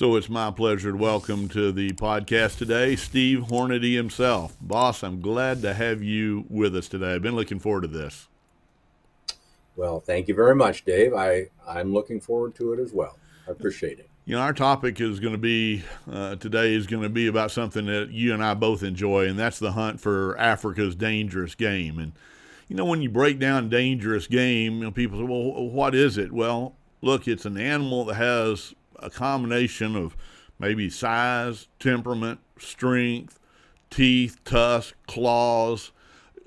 So it's my pleasure to welcome to the podcast today Steve Hornady himself. Boss, I'm glad to have you with us today. I've been looking forward to this. Well, thank you very much, Dave. I'm looking forward to it as well. I appreciate it. You know, our topic is going to be today is going to be about something that you and I both enjoy, and that's the hunt for Africa's dangerous game. And you know, when you break down dangerous game, people say, "Well, what is it?" Well, look, it's an animal that has a combination of maybe size, temperament, strength, teeth, tusks, claws,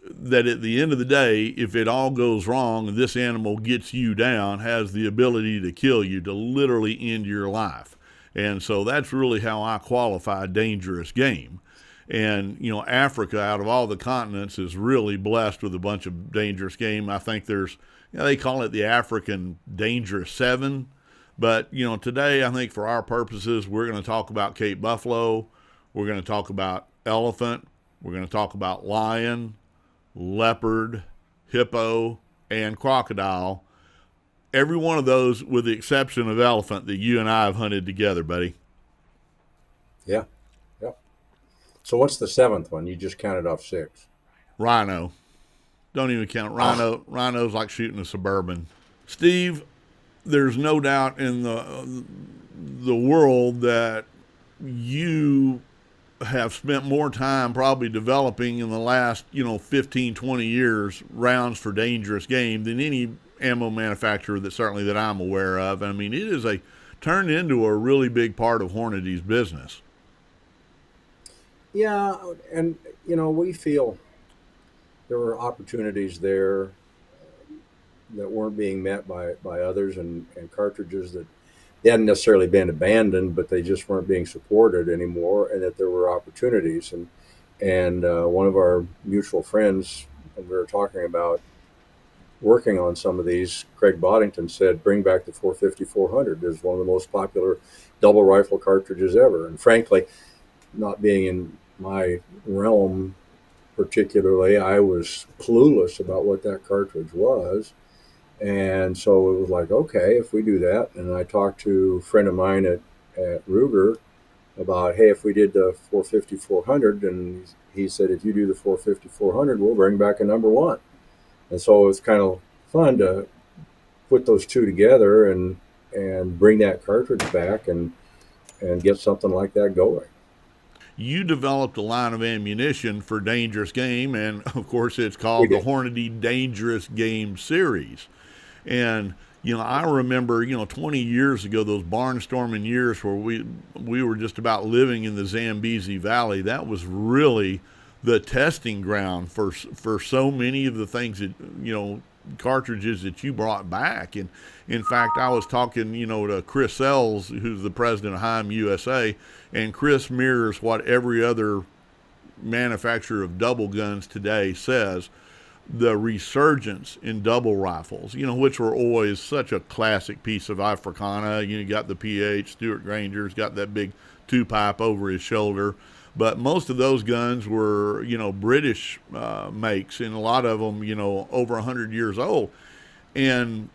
that at the end of the day, if it all goes wrong, this animal gets you down, has the ability to kill you, to literally end your life. And so that's really how I qualify dangerous game. And, you know, Africa, out of all the continents, is really blessed with a bunch of dangerous game. I think there's, they call it the African Dangerous Seven. But, you know, today, I think for our purposes, we're going to talk about Cape Buffalo. We're going to talk about elephant. We're going to talk about lion, leopard, hippo, and crocodile. Every one of those, with the exception of elephant, that you and I have hunted together, buddy. Yeah. Yeah. So what's the seventh one? You just counted off six. Rhino. Don't even count rhino. Rhino's like shooting a Suburban. Steve, there's no doubt in the world that you have spent more time probably developing in the last 15, 20 years rounds for dangerous game than any ammo manufacturer that I'm aware of. I mean, it is turned into a really big part of Hornady's business. Yeah, and we feel there were opportunities there that weren't being met by others, and cartridges that they hadn't necessarily been abandoned, but they just weren't being supported anymore, and that there were opportunities. And one of our mutual friends, when we were talking about working on some of these, Craig Boddington said, "Bring back the 450-400. It's one of the most popular double rifle cartridges ever." And frankly, not being in my realm particularly, I was clueless about what that cartridge was. And so it was like, okay, if we do that, and I talked to a friend of mine at Ruger about, hey, if we did the 450-400, and he said, if you do the 450-400, we'll bring back a number one. And so it's kind of fun to put those two together and bring that cartridge back and get something like that going. You developed a line of ammunition for dangerous game, and of course it's called the Hornady Dangerous Game Series. And I remember 20 years ago, those barnstorming years where we were just about living in the Zambezi Valley. That was really the testing ground for so many of the things that cartridges that you brought back. And in fact, I was talking to Chris Sells, who's the president of Heim USA, and Chris mirrors what every other manufacturer of double guns today says. The resurgence in double rifles, which were always such a classic piece of Africana. You got the PH, Stuart Granger's got that big two pipe over his shoulder. But most of those guns were, British makes, and a lot of them, over 100 years old. And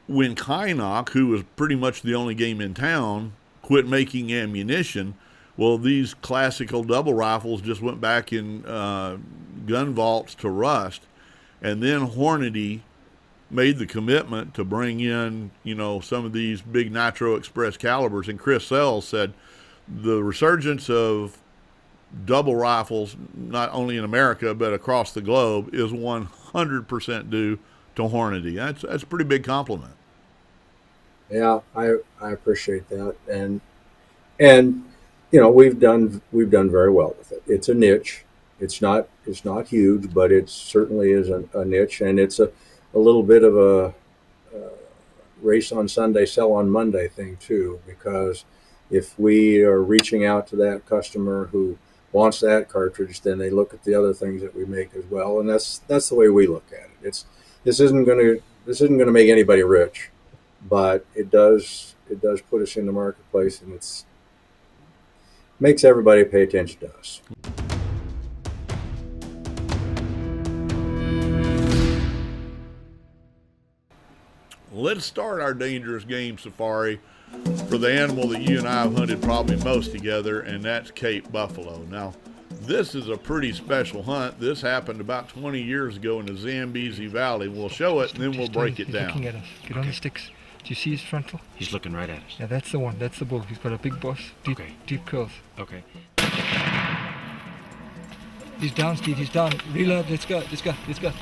when Kynoch, who was pretty much the only game in town, quit making ammunition, well, these classical double rifles just went back in gun vaults to rust. And then Hornady made the commitment to bring in, some of these big Nitro Express calibers. And Chris Sells said the resurgence of double rifles, not only in America, but across the globe, is 100% due to Hornady. That's a pretty big compliment. Yeah, I appreciate that. And we've done very well with it. It's a niche. It's not huge, but it certainly is a niche, and it's a little bit of a race on Sunday, sell on Monday thing too, because if we are reaching out to that customer who wants that cartridge, then they look at the other things that we make as well, and that's the way we look at it. This isn't going to make anybody rich, but it does put us in the marketplace, and it's makes everybody pay attention to us. Let's start our dangerous game safari for the animal that you and I have hunted probably most together, and that's Cape buffalo. Now, this is a pretty special hunt. This happened about 20 years ago in the Zambezi Valley. We'll show it, and then we'll break it down. He's looking at us. Get on the sticks. Do you see his frontal? He's looking right at us. Yeah, that's the one. That's the bull. He's got a big bust, deep curls. Okay. He's down, Steve. He's down. Reload. Let's go. Let's go. Let's go.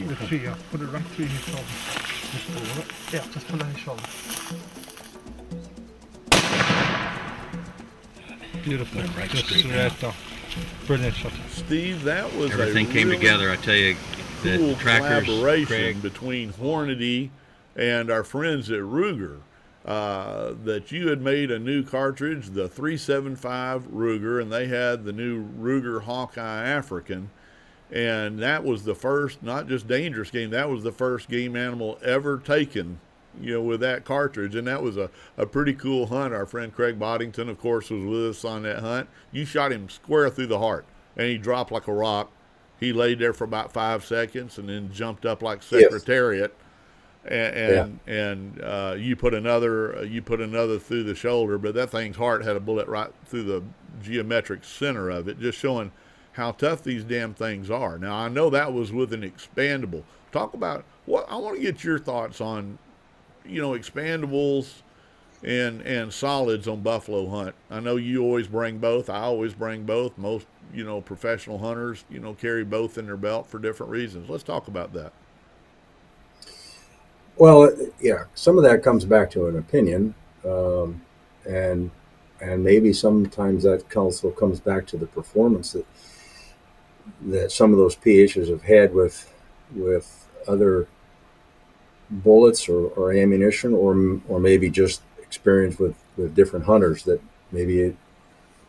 The tree, yeah. Put it right through his shoulder. Just pull it. Yeah, just pull on his shoulder. Beautiful. Right just straight down. Brilliant shot. Steve, that was Everything a came really together. I tell you, cool the trackers, collaboration Craig, between Hornady and our friends at Ruger. That you had made a new cartridge, the 375 Ruger, and they had the new Ruger Hawkeye African. And that was the first, not just dangerous game, that was the first game animal ever taken, with that cartridge. And that was a pretty cool hunt. Our friend Craig Boddington, of course, was with us on that hunt. You shot him square through the heart, and he dropped like a rock. He laid there for about 5 seconds and then jumped up like Secretariat. Yes. And you put another through the shoulder, but that thing's heart had a bullet right through the geometric center of it, just showing how tough these damn things are. Now, I know that was with an expandable. Talk about what I want to get your thoughts on, expandables and solids on buffalo hunt. I know you always bring both. I always bring both. Most, professional hunters, carry both in their belt for different reasons. Let's talk about that. Well, yeah, some of that comes back to an opinion, and maybe sometimes that also comes back to the performance that some of those PHs have had with other bullets or ammunition, or maybe just experience with different hunters that maybe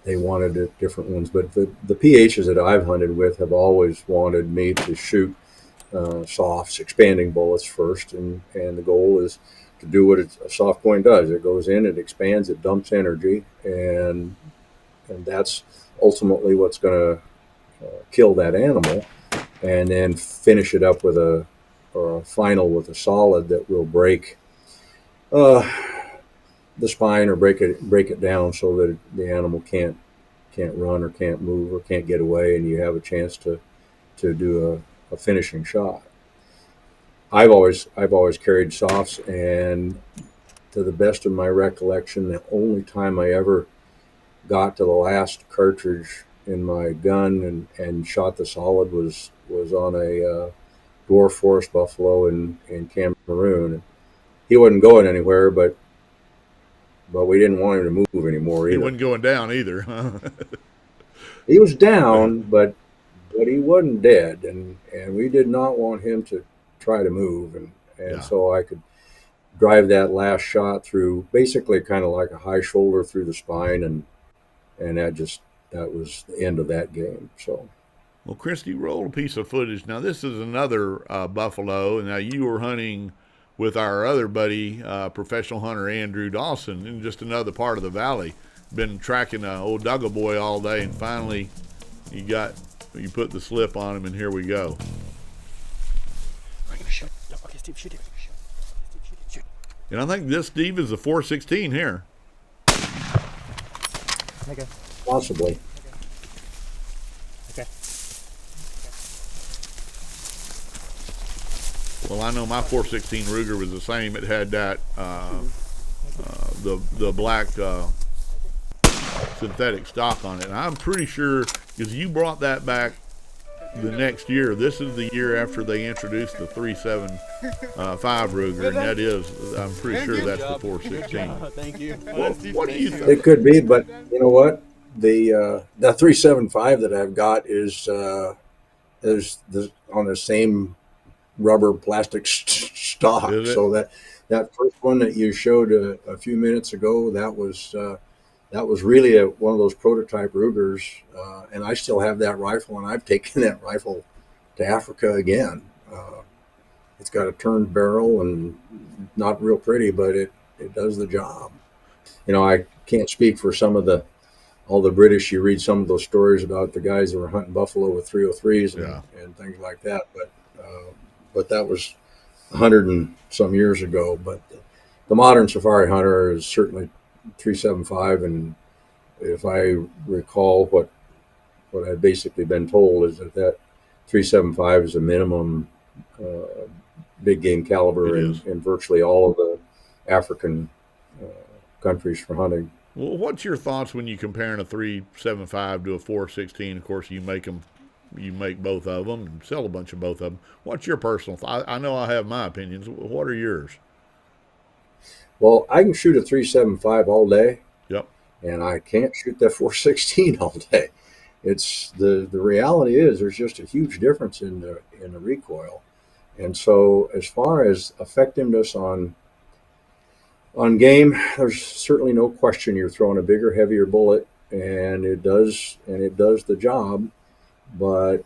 they wanted different ones. But the PHs that I've hunted with have always wanted me to shoot softs, expanding bullets first, and the goal is to do what a soft point does. It goes in, it expands, it dumps energy, and that's ultimately what's going to kill that animal, and then finish it up with a final with a solid that will break the spine or break it down so that the animal can't run or can't move or can't get away, and you have a chance to do a finishing shot. I've always carried softs, and to the best of my recollection, the only time I ever got to the last cartridge in my gun and shot the solid was on a dwarf forest buffalo in Cameroon. He wasn't going anywhere, but we didn't want him to move anymore either. He wasn't going down either, huh? He was down, but he wasn't dead, and we did not want him to try to move, and yeah. So I could drive that last shot through, basically kind of like a high shoulder through the spine, and that was the end of that game. So, well, Christy, roll a piece of footage. Now, this is another buffalo. Now, you were hunting with our other buddy, professional hunter Andrew Dawson, in just another part of the valley. Been tracking old Dugga boy all day, and finally you put the slip on him, and here we go. I'm gonna shoot. Okay, Steve, shoot it. Shoot. And I think this, Steve, is the 416 here. Okay. Possibly. Okay. Well, I know my 416 Ruger was the same. It had that the black synthetic stock on it. And I'm pretty sure, because you brought that back the next year. This is the year after they introduced the 375 Ruger, and that is, I'm pretty sure that's the 416. Thank you. What do you think? It could be, but you know what? The 375 that I've got is on the same rubber plastic stock. So that first one that you showed a few minutes ago, that was really one of those prototype Rugers, and I still have that rifle, and I've taken that rifle to Africa again. It's got a turned barrel and not real pretty, but it does the job. I can't speak for all the British. You read some of those stories about the guys that were hunting buffalo with 303s and things like that. But that was 100 and some years ago. But the modern safari hunter is certainly 375, and if I recall what I've basically been told is that 375 is a minimum big game caliber in virtually all of the African countries for hunting. Well, what's your thoughts when you comparing a 375 to a 416? Of course, you make both of them and sell a bunch of both of them. What's your personal thought? I know I have my opinions. What are yours? Well, I can shoot a 375 all day. Yep. And I can't shoot that 416 all day. It's the reality is there's just a huge difference in the recoil. And so as far as effectiveness on game, there's certainly no question you're throwing a bigger, heavier bullet, and it does the job. But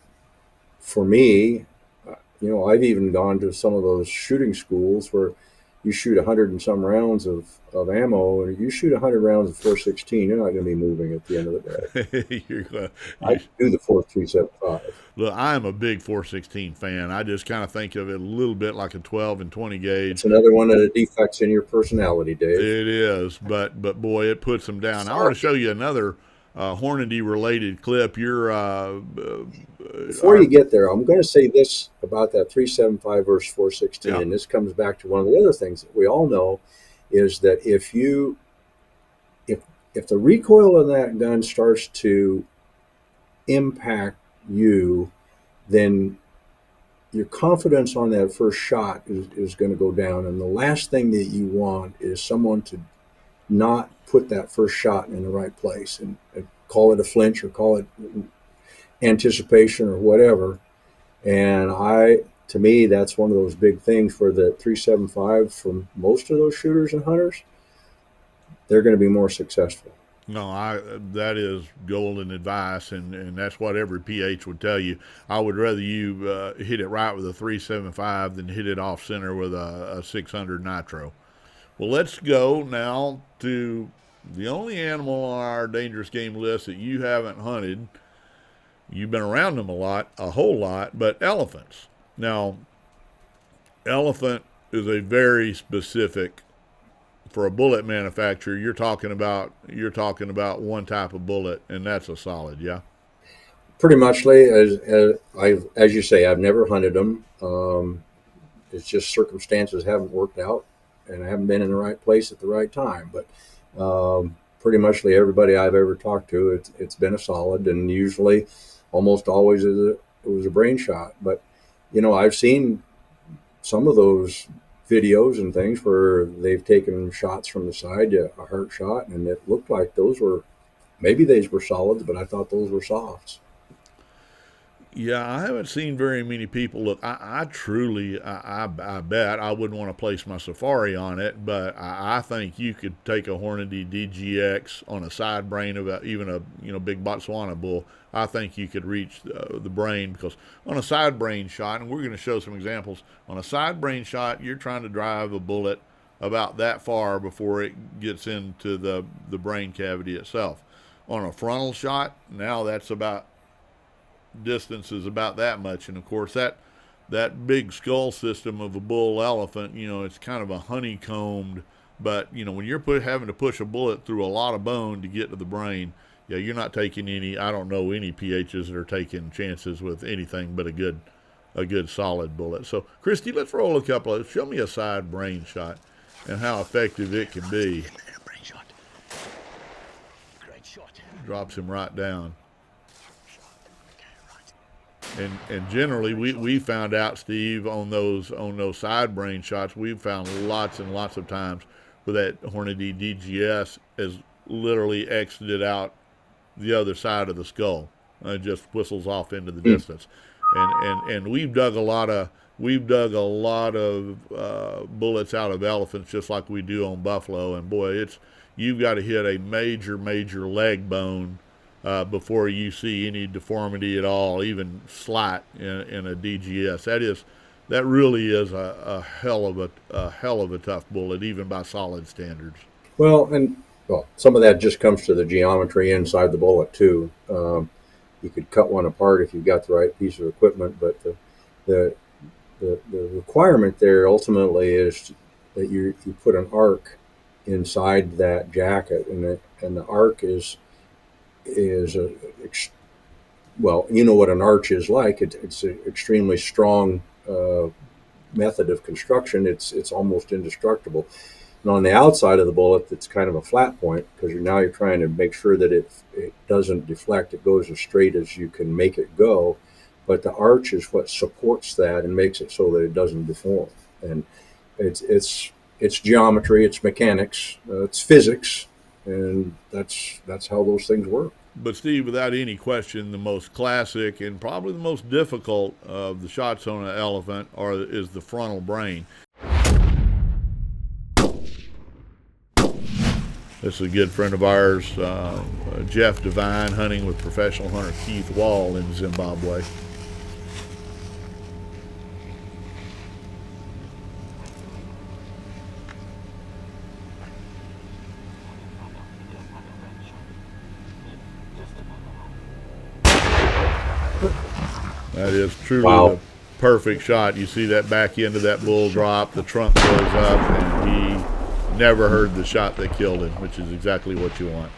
for me, I've even gone to some of those shooting schools where you shoot 100 and some rounds of ammo, and you shoot 100 rounds of 416, you're not going to be moving at the end of the day. I do the 375. Look, I'm a big 416 fan. I just kind of think of it a little bit like a 12 and 20 gauge. It's another one of the defects in your personality, Dave. It is, but boy, it puts them down. I want to show you another Hornady-related clip. Before you get there, I'm going to say this about that 375 versus 416, and this comes back to one of the other things that we all know is that if the recoil of that gun starts to impact you, then your confidence on that first shot is going to go down. And the last thing that you want is someone to not put that first shot in the right place and call it a flinch or call it anticipation or whatever. And to me, that's one of those big things for the 375 for most of those shooters and hunters. They're going to be more successful. No, that is golden advice, and that's what every PH would tell you. I would rather you hit it right with a 375 than hit it off center with a 600 nitro. Well, let's go now to the only animal on our dangerous game list that you haven't hunted. You've been around them a whole lot, but elephants. Now, elephant is a very specific. For a bullet manufacturer, you're talking about one type of bullet, and that's a solid, yeah. Pretty much, as you say, I've never hunted them. It's just circumstances haven't worked out, and I haven't been in the right place at the right time. But pretty much, everybody I've ever talked to, it's been a solid, and usually, almost always, it was a brain shot. But I've seen some of those videos and things where they've taken shots from the side, a heart shot, and it looked like those were solids, but I thought those were softs. Yeah, I haven't seen very many people. Look, I truly, I bet I wouldn't want to place my safari on it, but I think you could take a Hornady DGX on a side brain of even a big Botswana bull. I think you could reach the brain, because on a side brain shot, and we're going to show some examples, on a side brain shot, you're trying to drive a bullet about that far before it gets into the brain cavity itself. On a frontal shot, now that's about distance is about that much, and of course that big skull system of a bull elephant, it's kind of a honeycombed, but when you're having to push a bullet through a lot of bone to get to the brain, yeah, you're not taking I don't know any PHs that are taking chances with anything but a good solid bullet. So Christy, let's roll a couple show me a side brain shot and how effective it can be. Brain shot. Great shot. Drops him right down. And generally, we found out, Steve, on those side brain shots, we've found lots and lots of times where that Hornady DGS has literally exited out the other side of the skull. It just whistles off into the distance. And we've dug a lot of bullets out of elephants just like we do on buffalo. And boy, you've got to hit a major leg bone before you see any deformity at all, even slight in a DGS. That really is a hell of a tough bullet, even by solid standards. Well, some of that just comes to the geometry inside the bullet too. You could cut one apart if you've got the right piece of equipment, but the requirement there ultimately is that you put an arc inside that jacket, and the arc is well, you know what an arch is like. It's an extremely strong method of construction. It's almost indestructible. And on the outside of the bullet, it's kind of a flat point, because you're trying to make sure that it doesn't deflect. It goes as straight as you can make it go. But the arch is what supports that and makes it so that it doesn't deform. And it's geometry, it's mechanics, it's physics, and that's how those things work. But Steve, without any question, the most classic and probably the most difficult of the shots on an elephant is the frontal brain. This is a good friend of ours, Jeff Devine, hunting with professional hunter Keith Wall in Zimbabwe. That is truly the perfect shot. You see that back end of that bull drop, the trunk goes up, and he never heard the shot that killed him, which is exactly what you want.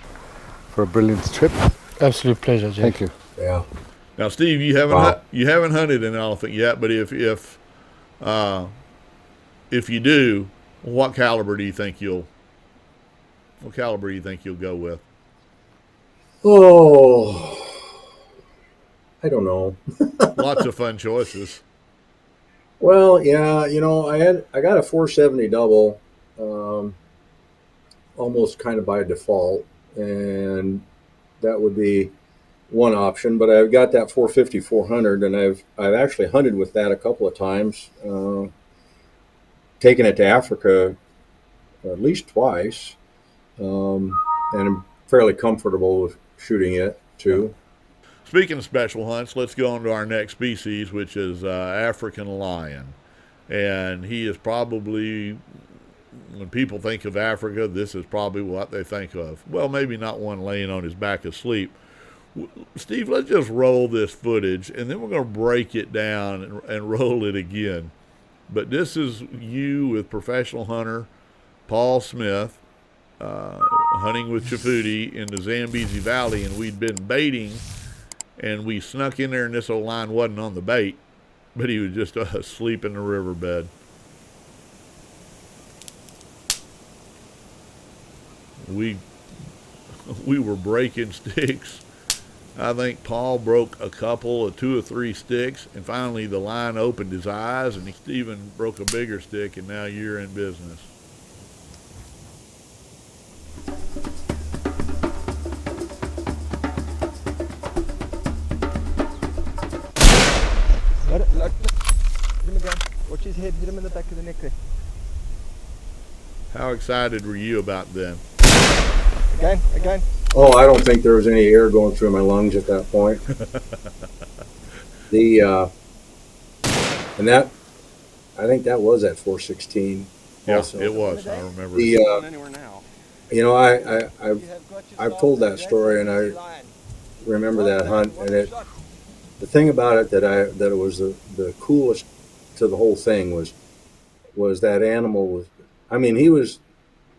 For a brilliant trip. Absolute pleasure, Jeff. Thank you. Yeah. Now, Steve, you haven't hunted an elephant yet, but if you do, what caliber do you think you'll go with? Oh, I don't know. Lots of fun choices. Well, yeah, I got a 470 double, almost kind of by default, and that would be one option. But I've got that 450 400, and I've actually hunted with that a couple of times, taken it to Africa at least twice, and I'm fairly comfortable with shooting it too. Speaking of special hunts, let's go on to our next species, which is African lion. And he is probably, when people think of Africa, this is probably what they think of. Well, maybe not one laying on his back asleep. Steve, let's just roll this footage, and then we're going to break it down and roll it again. But this is you with professional hunter Paul Smith, hunting with Chifuti in the Zambezi Valley, and we'd been baiting. And we snuck in there, and this old lion wasn't on the bait, but he was just asleep in the riverbed. We were breaking sticks. I think Paul broke a couple of 2 or 3 sticks, and finally the lion opened his eyes, and Stephen broke a bigger stick, and now you're in business. Hit him again. Watch his head. Hit him in the back of the neck there. How excited were you about them? Again. Oh, I don't think there was any air going through my lungs at that point. And that, I think that was at 416. Yeah, also. it was. I remember. Anywhere now. I've told that story, and I remember that hunt, and the thing about it that it was the coolest to the whole thing was that animal was, I mean, he was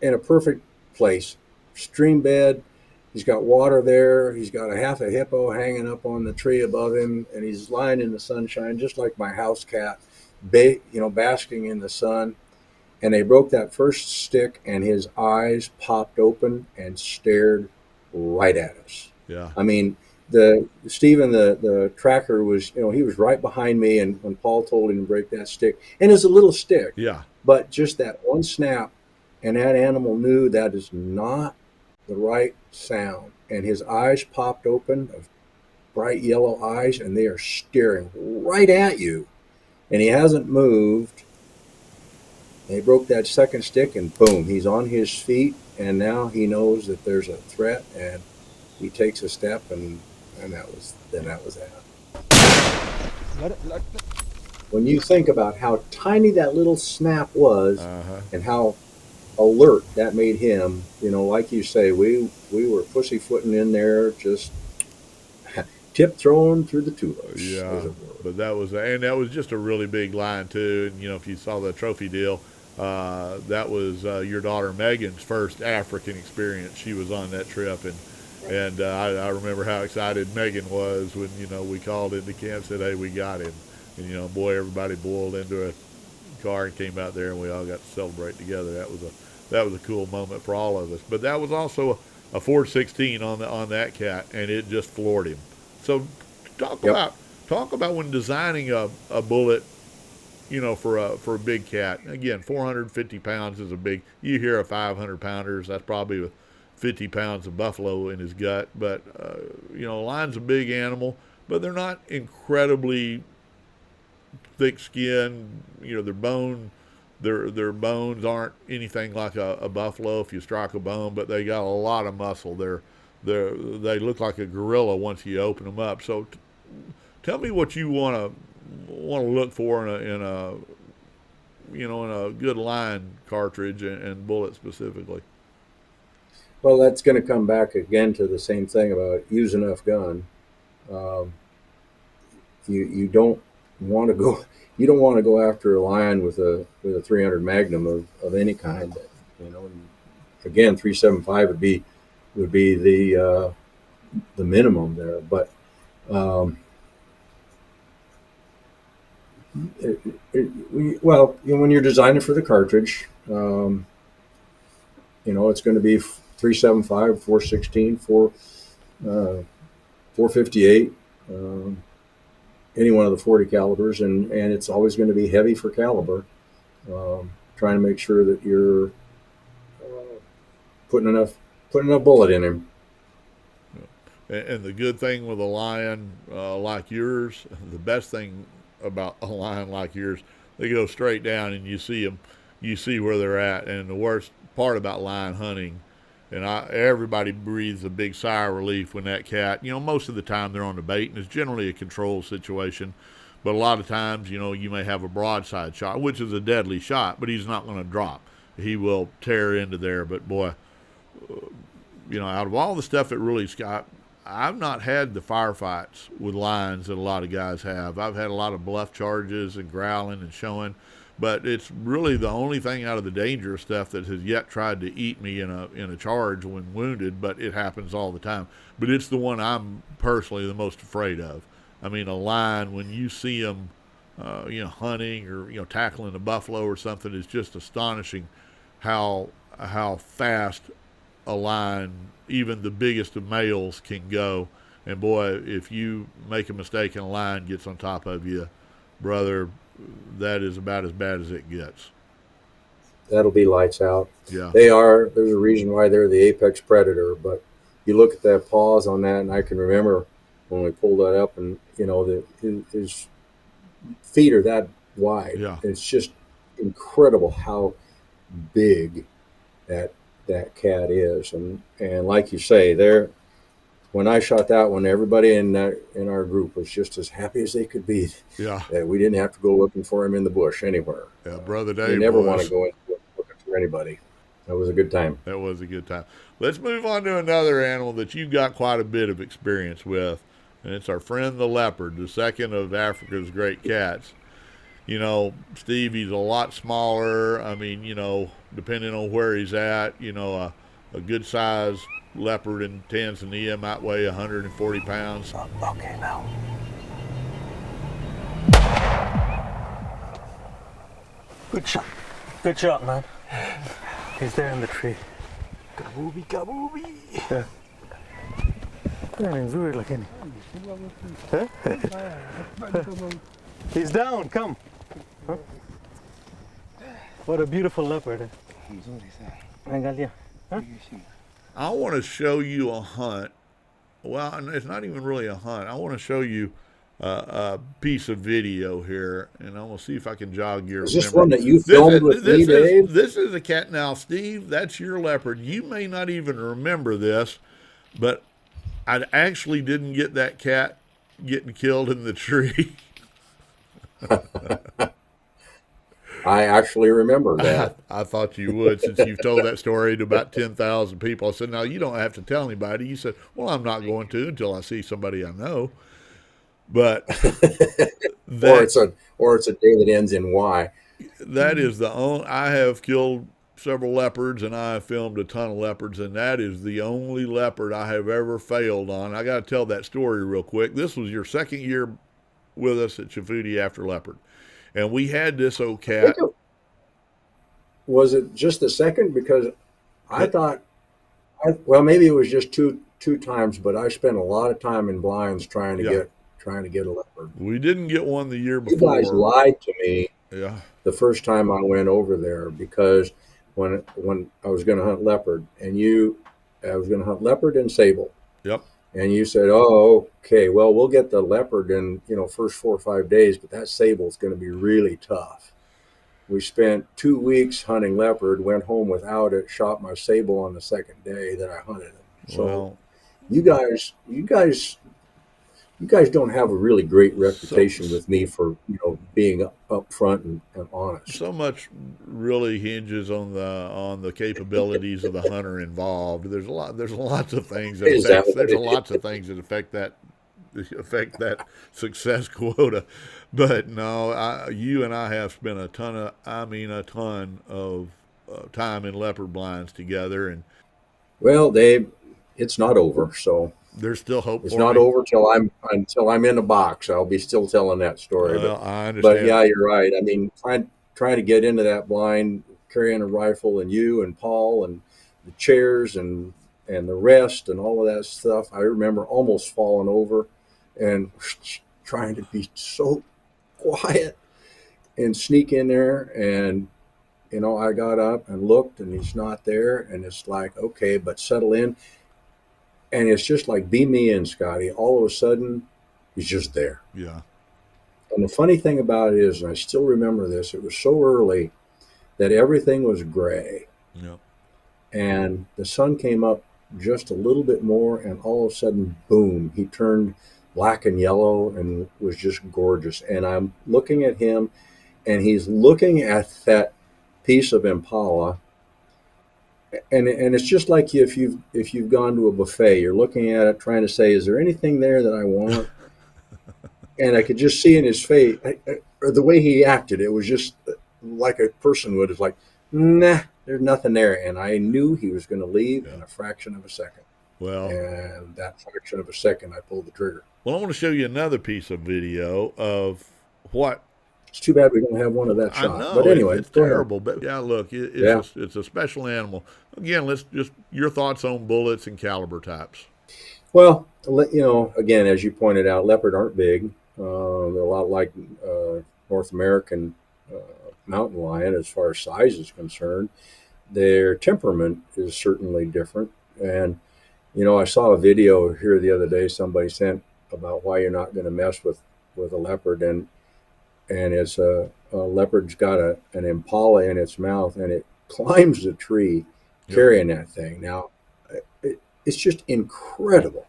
in a perfect place, stream bed. He's got water there. He's got a half a hippo hanging up on the tree above him, and he's lying in the sunshine, just like my house cat, basking in the sun. And they broke that first stick, and his eyes popped open and stared right at us. Yeah. I mean, Stephen, the tracker was, he was right behind me, and when Paul told him to break that stick, and it's a little stick, Yeah. but just that one snap, and that animal knew that is not the right sound, and his eyes popped open, of bright yellow eyes, and they are staring right at you, and he hasn't moved. They broke that second stick, and boom, he's on his feet, and now he knows that there's a threat, and he takes a step, and that was that. When you think about how tiny that little snap was, and how alert that made him, like you say, we were pussyfooting in there, just tiptoeing through the tulips. Yeah, but that was just a really big line too. And if you saw the trophy deal, that was your daughter Megan's first African experience. She was on that trip, and I remember how excited Megan was when we called into camp and said, "Hey, we got him." And boy, everybody boiled into a car and came out there, and we all got to celebrate together. That was a cool moment for all of us. But that was also a 416 on that cat, and it just floored him. So talk about when designing a bullet, for a big cat. Again, 450 pounds is a big. You hear a 500 pounders, that's probably with 50 pounds of buffalo in his gut. But a lion's a big animal, but they're not incredibly thick skin. Their bones aren't anything like a buffalo if you strike a bone, but they got a lot of muscle. They look like a gorilla once you open them up. So tell me what you want to look for in a good lion cartridge and bullet specifically. Well, that's going to come back again to the same thing about use enough gun. You don't want to go after a lion with a 300 Magnum of any kind. Again, 375 would be the minimum there. But when you're designing for the cartridge, it's going to be 375, 416, 458. Any one of the 40 calibers, and it's always going to be heavy for caliber. Trying to make sure that you're putting enough bullet in him. And the good thing with a lion like yours, the best thing about a lion like yours, they go straight down and you see them, you see where they're at. And the worst part about lion hunting, and everybody breathes a big sigh of relief when that cat, most of the time they're on the bait, and it's generally a controlled situation. But a lot of times, you may have a broadside shot, which is a deadly shot, but he's not going to drop. He will tear into there. But boy, out of all the stuff that really Scott, I've not had the firefights with lions that a lot of guys have. I've had a lot of bluff charges and growling and showing. But it's really the only thing out of the dangerous stuff that has yet tried to eat me in a charge when wounded, but it happens all the time. But it's the one I'm personally the most afraid of. I mean, a lion, when you see them, hunting or, tackling a buffalo or something, it's just astonishing how fast a lion, even the biggest of males, can go. And boy, if you make a mistake and a lion gets on top of you, brother, that is about as bad as it gets. That'll be lights out. Yeah. They are. There's a reason why they're the apex predator. But you look at that paws on that, and I can remember when we pulled that up, and his feet are that wide. Yeah. It's just incredible how big that cat is, and like you say, when I shot that one, everybody in our group was just as happy as they could be. Yeah. That we didn't have to go looking for him in the bush anywhere. Yeah, Brother Dave. You never want to go looking for anybody. That was a good time. That was a good time. Let's move on to another animal that you've got quite a bit of experience with, and it's our friend the leopard, the second of Africa's great cats. Steve, he's a lot smaller. I mean, depending on where he's at, a good size leopard in Tanzania might weigh 140 pounds. Okay, now. Good shot, man. He's there in the tree. Kabooby, kabooby. He's down, come. Huh? What a beautiful leopard. Huh? I want to show you a hunt. Well, it's not even really a hunt. I want to show you a piece of video here, and I'm going to see if I can jog your memory. Is this one that you filmed with me, Dave? This is a cat. Now, Steve, that's your leopard. You may not even remember this, but I actually didn't get that cat getting killed in the tree. I actually remember that. I thought you would, since you've told that story to about 10,000 people. I said, no, you don't have to tell anybody. You said, well, I'm not going to until I see somebody I know. But or it's a day that ends in Y. that is the only, I have killed several leopards and I have filmed a ton of leopards, and that is the only leopard I have ever failed on. I got to tell that story real quick. This was your second year with us at Chafuti after leopard. And we had this old cat. Was it just the second? Because I thought, well, maybe it was just two times, but I spent a lot of time in blinds trying to get a leopard. We didn't get one the year before. You guys lied to me. Yeah. The first time I went over there, because when I was going to hunt leopard, I was going to hunt leopard and sable. Yep. And you said, "Oh, okay. Well, we'll get the leopard in first 4 or 5 days, but that sable is going to be really tough." We spent 2 weeks hunting leopard, went home without it, shot my sable on the second day that I hunted him. So well, you guys don't have a really great reputation with me for being up front and honest. So much really hinges on the capabilities of the hunter involved. There's lots of things that affect that success quota. But no, you and I have spent a ton of time in leopard blinds together, and well, Dave, it's not over. So there's still hope. It's not over until I'm in a box. I'll be still telling that story. Well, I understand. But yeah, you're right. I mean, trying to get into that blind, carrying a rifle, and you and Paul and the chairs and the rest and all of that stuff. I remember almost falling over and trying to be so quiet and sneak in there. And I got up and looked, and he's not there. And it's like, okay, but settle in. And it's just like, beam me in, Scotty. All of a sudden, he's just there. Yeah. And the funny thing about it is, and I still remember this, it was so early that everything was gray. Yeah. And the sun came up just a little bit more, and all of a sudden, boom, he turned black and yellow and was just gorgeous. And I'm looking at him, and he's looking at that piece of impala. And it's just like if you've gone to a buffet, you're looking at it, trying to say, is there anything there that I want? And I could just see in his face, or the way he acted, it was just like a person would. It's like, nah, there's nothing there. And I knew he was going to leave in a fraction of a second. Well, and that fraction of a second, I pulled the trigger. Well, I want to show you another piece of video of what. It's too bad we don't have one of that shot. I know, but anyway, it's terrible. But yeah, look, it's a special animal. Again, let's just your thoughts on bullets and caliber types. Well, again, as you pointed out, leopard aren't big. They're a lot like North American mountain lion as far as size is concerned. Their temperament is certainly different. And I saw a video here the other day somebody sent about why you're not going to mess with a leopard, and it's a leopard's got an impala in its mouth, and it climbs the tree carrying that thing. Now, it's just incredible,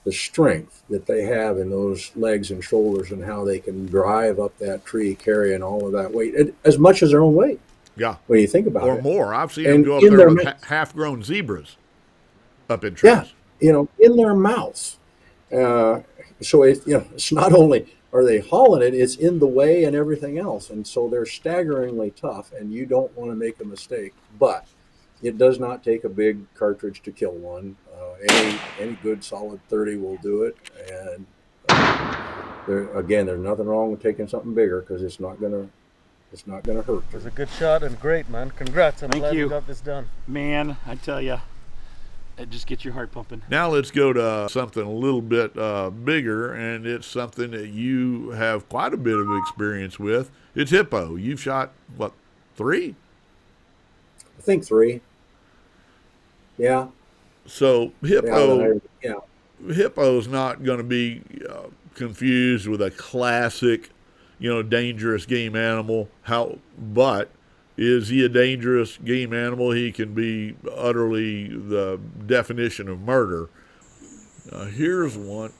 the strength that they have in those legs and shoulders, and how they can drive up that tree carrying all of that weight, as much as their own weight. Yeah. When you think about it. Or more. I've seen them go up there with half-grown zebras up in trees. Yeah, in their mouths. So it's not only are they hauling it, it's in the way and everything else. And so they're staggeringly tough, and you don't want to make a mistake. But it does not take a big cartridge to kill one. Any good solid 30 will do it. And there's nothing wrong with taking something bigger, because it's not gonna hurt. It was a good shot and great, man. Congrats. I'm glad you got this done. Man, I tell you, it just gets your heart pumping. Now let's go to something a little bit bigger, and it's something that you have quite a bit of experience with. It's hippo. You've shot, what, 3? I think 3. Yeah. So hippo's not going to be confused with a classic, dangerous game animal. But is he a dangerous game animal? He can be utterly the definition of murder. Here's one.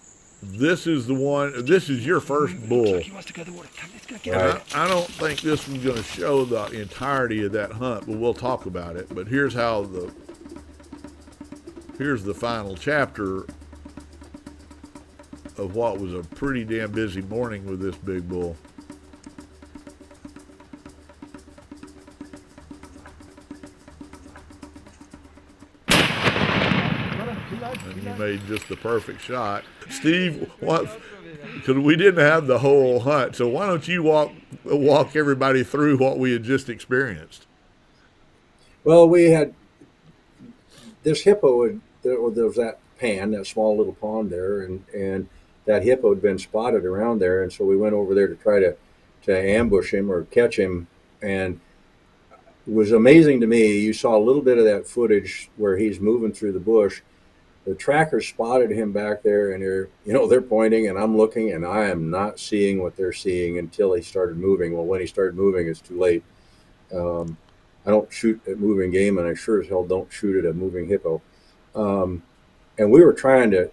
This is the one. This is your first bull. He wants to go to the water. Come, let's go get Right. him. I don't think this one's going to show the entirety of that hunt, but we'll talk about it. But here's the final chapter of what was a pretty damn busy morning with this big bull. And you made just the perfect shot. Steve, what? Because we didn't have the whole hunt, so why don't you walk everybody through what we had just experienced? Well, we had this hippo. There was that small little pond there, and that hippo had been spotted around there, and so we went over there to try to ambush him or catch him, and it was amazing to me. You saw a little bit of that footage where he's moving through the bush. The tracker spotted him back there, and they're pointing, and I'm looking, and I am not seeing what they're seeing until he started moving. Well, when he started moving, it's too late. I don't shoot at moving game, and I sure as hell don't shoot at a moving hippo. And we were trying to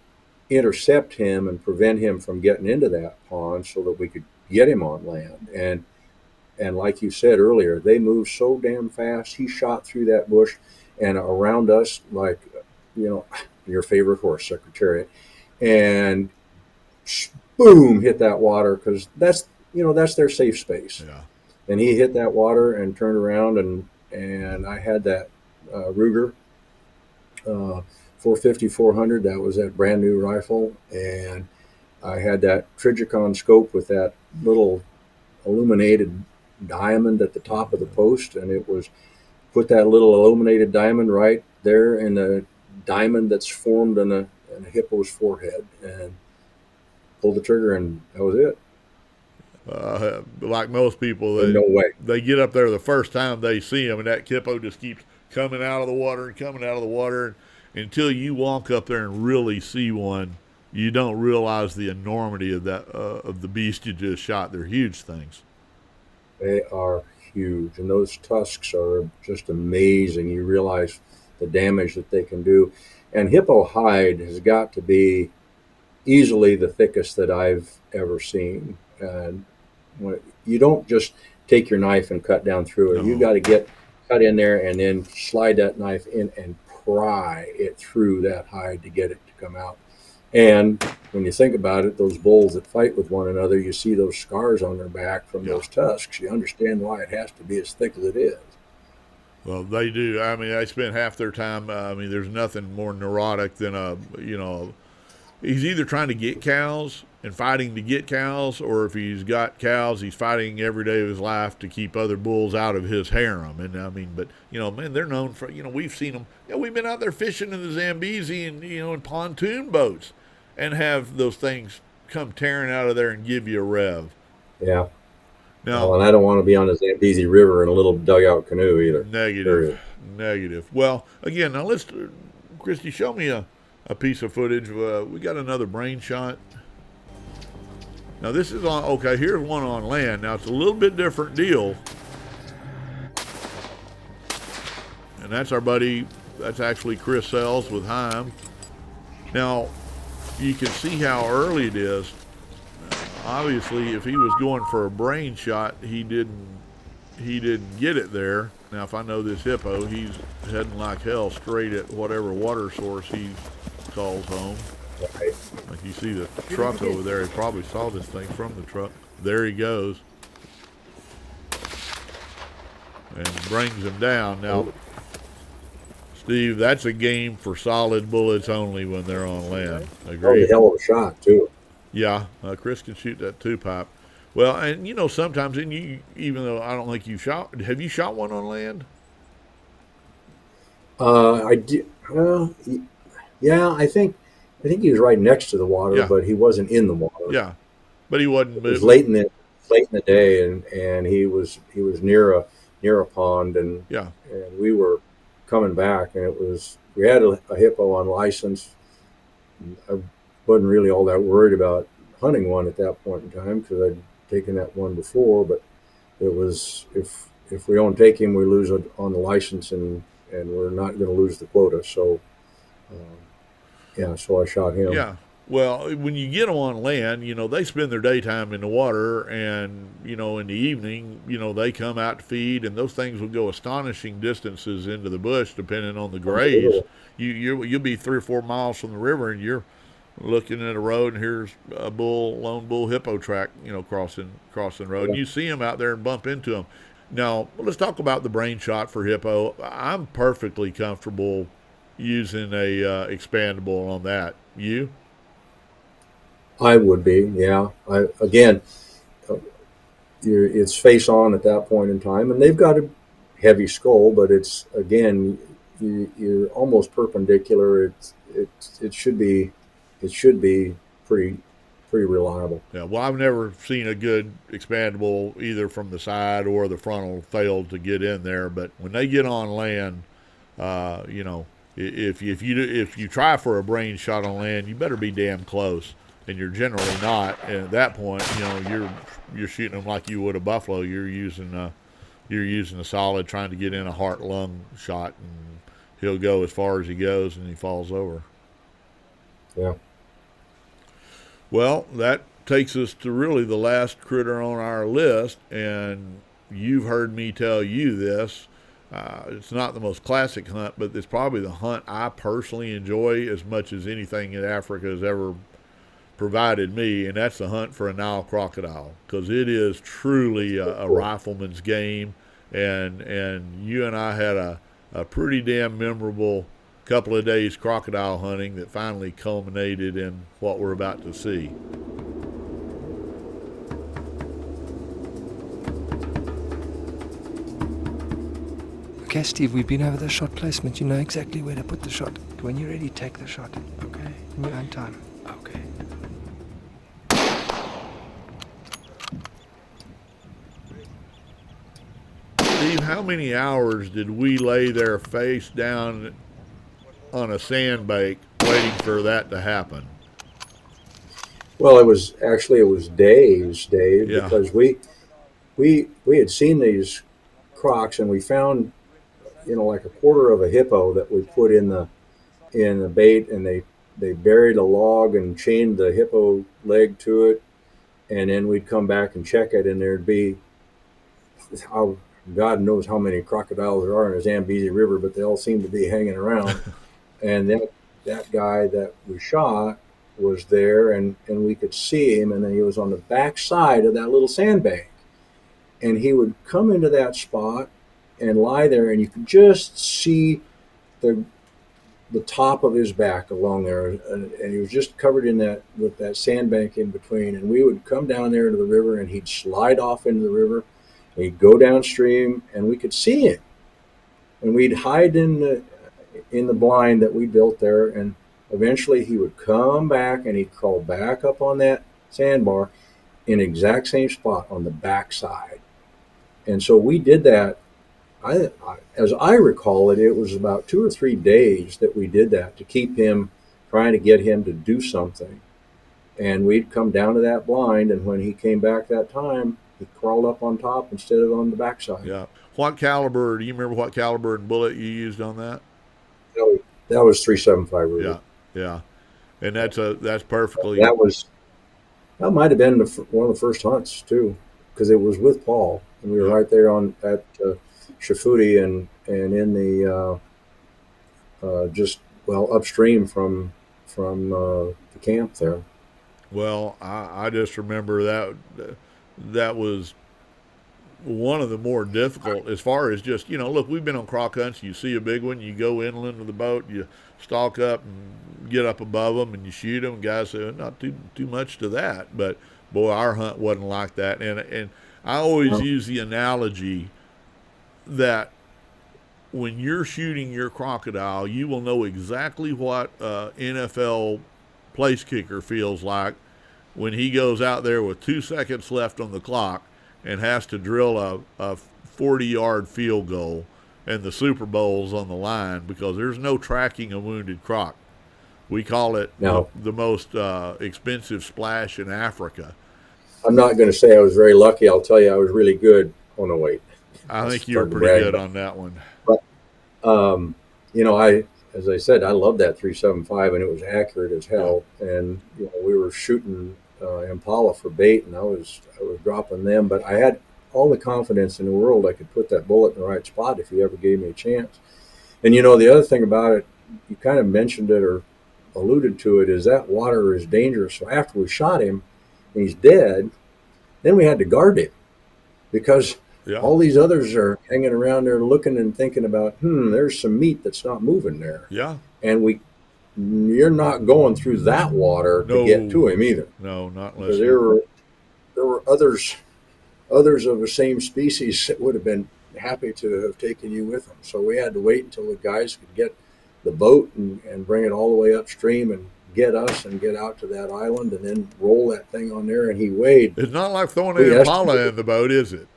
intercept him and prevent him from getting into that pond so that we could get him on land. And like you said earlier, they moved so damn fast. He shot through that bush and around us like, your favorite horse, Secretariat, and boom, hit that water because that's their safe space. Yeah. And he hit that water and turned around, and I had that Ruger 450 400. That was that brand new rifle, and I had that Trijicon scope with that little illuminated diamond at the top of the post, and it was put that little illuminated diamond right there in the diamond that's formed in a hippo's forehead, and pulled the trigger, and that was it. Like most people, No way. They get up there the first time they see him, and that hippo just keeps coming out of the water and coming out of the water. Until you walk up there and really see one, you don't realize the enormity of that of the beast you just shot. They're huge things. They are huge, and those tusks are just amazing. You realize the damage that they can do. And hippo hide has got to be easily the thickest that I've ever seen. And you don't just take your knife and cut down through it. No. You got to cut in there and then slide that knife in and pry it through that hide to get it to come out. And when you think about it, those bulls that fight with one another, you see those scars on their back from those tusks. You understand why it has to be as thick as it is. Well, they do. I mean, they spend half their time. There's nothing more neurotic than he's either trying to get cows and fighting to get cows, or if he's got cows, he's fighting every day of his life to keep other bulls out of his harem. And they're known for, we've seen them. We've been out there fishing in the Zambezi and, in pontoon boats and have those things come tearing out of there and give you a rev. Yeah. Now, and I don't want to be on the Zambezi River in a little dugout canoe either. Negative. Well, again, now Christy, show me a piece of footage. We got another brain shot. Now this is on, okay, here's one on land. Now it's a little bit different deal. And that's our buddy, that's actually Chris Sells with Heim. Now, you can see how early it is. Obviously, if he was going for a brain shot, he didn't get it there. Now, if I know this hippo, he's heading like hell straight at whatever water source he calls home. Right. Like you see the truck over there, he probably saw this thing from the truck. There he goes. And brings him down. Now, Steve, that's a game for solid bullets only when they're on land. Agreed? A hell of a shot, too. Yeah, Chris can shoot that two-pipe. Well, and sometimes, and even though I don't think you shot, have you shot one on land? I did. Yeah, I think he was right next to the water, but he wasn't in the water. Yeah, but he wasn't. It was late in the day, and he was near a pond, and we were coming back, and we had a hippo on license. I wasn't really all that worried about hunting one at that point in time because I'd taken that one before, but it was if we don't take him, we lose it on the license, and we're not going to lose the quota. So Yeah, so I shot him. Yeah. Well, when you get them on land, they spend their daytime in the water, and, in the evening, they come out to feed, and those things will go astonishing distances into the bush depending on the graze. Unbelievable. You'll be 3 or 4 miles from the river, and you're looking at a road, and here's a lone bull hippo track, crossing the road, and you see them out there and bump into them. Now, let's talk about the brain shot for hippo. I'm perfectly comfortable using a expandable on that. You? I would be, yeah. It's face on at that point in time, and they've got a heavy skull, but it's again, you're almost perpendicular. It should be pretty reliable. Yeah. Well, I've never seen a good expandable either from the side or the frontal fail to get in there. But when they get on land, if you try for a brain shot on land, you better be damn close. And you're generally not. And at that point, you're shooting them like you would a buffalo. You're using a solid, trying to get in a heart lung shot, and he'll go as far as he goes, and he falls over. Yeah. Well, that takes us to really the last critter on our list, and you've heard me tell you this. It's not the most classic hunt, but it's probably the hunt I personally enjoy as much as anything in Africa has ever provided me, and that's the hunt for a Nile crocodile, because it is truly a rifleman's game, and you and I had a pretty damn memorable couple of days crocodile hunting that finally culminated in what we're about to see. Okay, Steve, we've been over the shot placement. You know exactly where to put the shot. When you're ready, take the shot. Okay. In your own time. Okay. Steve, how many hours did we lay there face down on a sandbank waiting for that to happen? Well, it was days, Dave, Yeah. because we had seen these crocs, and we found like a quarter of a hippo that we put in the bait, and they buried a log and chained the hippo leg to it, and then we'd come back and check it, and there'd be God knows how many crocodiles there are in the Zambezi River, but they all seem to be hanging around. And then that guy that we shot was there, and we could see him, and then he was on the back side of that little sandbank. And he would come into that spot and lie there, and you could just see the top of his back along there, and he was just covered in that with that sandbank in between. And we would come down there to the river, and he'd slide off into the river. He'd go downstream, and we could see him, and we'd hide in the blind that we built there. And eventually, he would come back, and he'd crawl back up on that sandbar in the exact same spot on the back side. And so we did that. As I recall it, it was about 2 or 3 days that we did that to keep him, trying to get him to do something. And we'd come down to that blind, and when he came back that time, he crawled up on top instead of on the backside. Yeah. What caliber? Do you remember what caliber and bullet you used on that? That was 375 Ruger. Yeah. And that's perfectly. That might have been one of the first hunts too, because it was with Paul, and we were right there at Shafuti and in the just upstream from the camp there. Well, I just remember that was one of the more difficult as far as just, look, we've been on croc hunts. You see a big one, you go inland with the boat, you stalk up and get up above them, and you shoot them. Guys say, not too much to that. But, boy, our hunt wasn't like that. And I always use the analogy that when you're shooting your crocodile, you will know exactly what NFL place kicker feels like when he goes out there with 2 seconds left on the clock and has to drill a 40-yard field goal, and the Super Bowl's on the line, because there's no tracking a wounded croc. We call it the most expensive splash in Africa. I'm not going to say I was very lucky. I'll tell you I was really good on the weight. I think you were pretty good on that one. But, as I said, I loved that 375, and it was accurate as hell. And we were shooting impala for bait, and I was dropping them, but I had all the confidence in the world I could put that bullet in the right spot if he ever gave me a chance. And the other thing about it, you kind of mentioned it or alluded to it, is that water is dangerous. So after we shot him and he's dead, then we had to guard him because all these others are hanging around there looking and thinking about, there's some meat that's not moving there. Yeah. And you're not going through that water to get to him either. No, not unless there were others of the same species that would have been happy to have taken you with them. So we had to wait until the guys could get the boat and bring it all the way upstream and get us and get out to that island and then roll that thing on there. And he weighed. It's not like throwing an impala in the boat, is it?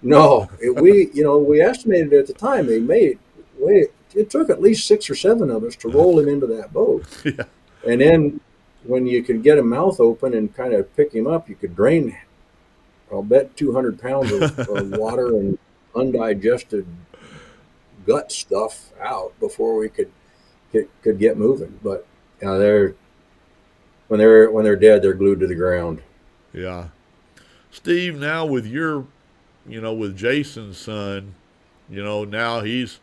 No, we estimated at the time it took at least 6 or 7 of us to roll him into that boat. Yeah. And then when you could get his mouth open and kind of pick him up, you could drain, I'll bet, 200 pounds of water and undigested gut stuff out before we could get moving. But when they're dead, they're glued to the ground. Yeah. Steve, now with with Jason's son, now he's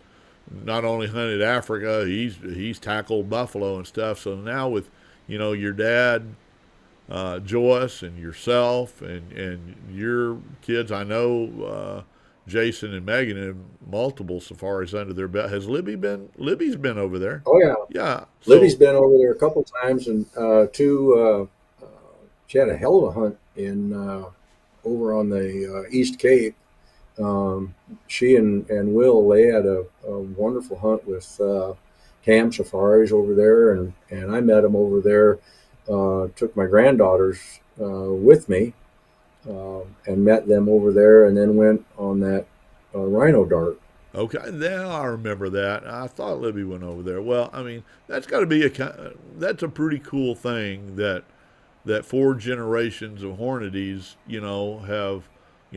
not only hunted Africa, he's tackled buffalo and stuff. So now with, your dad, Joyce, and yourself and your kids, I know Jason and Megan have multiple safaris under their belt. Has Libby's been over there? Oh yeah. Yeah. Libby's been over there a couple times, and she had a hell of a hunt in over on the East Cape. She and Will, they had a wonderful hunt with Cam Safaris over there, and I met them over there. Took my granddaughters with me and met them over there, and then went on that rhino dart. Okay, now I remember that. I thought Libby went over there. Well, I mean, that's got to be that's a pretty cool thing that 4 generations of Hornadys, have,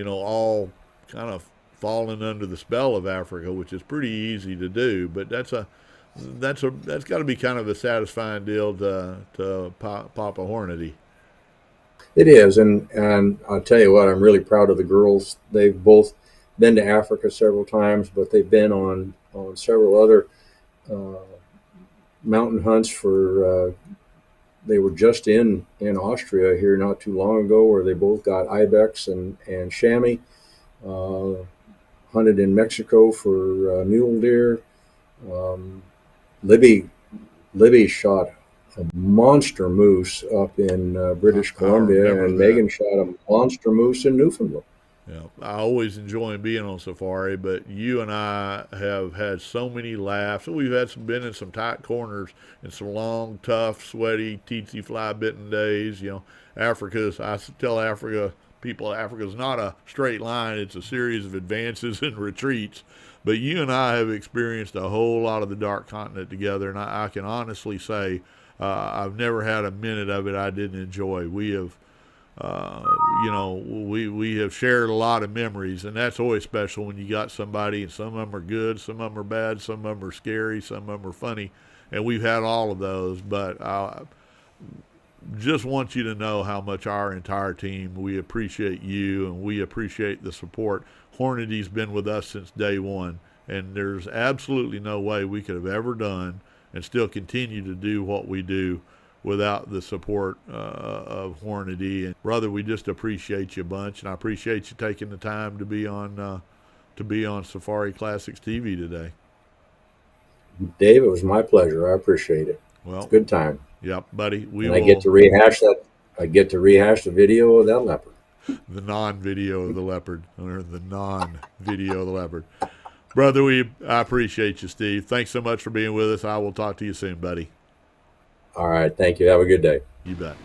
all kind of fallen under the spell of Africa, which is pretty easy to do. But that's got to be kind of a satisfying deal to Papa Hornady. It is, and I'll tell you what, I'm really proud of the girls. They've both been to Africa several times, but they've been on several other mountain hunts for. They were just in Austria here not too long ago, where they both got ibex and chamois. Hunted in Mexico for mule deer. Libby shot a monster moose up in British Columbia, and Megan shot a monster moose in Newfoundland. Yeah, I always enjoy being on safari, but you and I have had so many laughs. We've been in some tight corners and some long, tough, sweaty, tsetse fly bitten days. I tell people Africa's not a straight line. It's a series of advances and retreats. But you and I have experienced a whole lot of the Dark Continent together, and I can honestly say I've never had a minute of it I didn't enjoy. We have, we have shared a lot of memories, and that's always special when you got somebody, and some of them are good, some of them are bad, some of them are scary, some of them are funny, and we've had all of those. But I just want you to know how much our entire team, we appreciate you, and we appreciate the support. Hornady's been with us since day one, and there's absolutely no way we could have ever done and still continue to do what we do without the support of Hornady. And brother, we just appreciate you a bunch, and I appreciate you taking the time to be on Safari Classics TV today. Dave, it was my pleasure. I appreciate it. Well, it's a good time. Yep, buddy. I get to rehash that. I get to rehash the video of that leopard. The non-video of the leopard, or the non-video of the leopard. Brother, I appreciate you, Steve. Thanks so much for being with us. I will talk to you soon, buddy. All right. Thank you. Have a good day. You bet.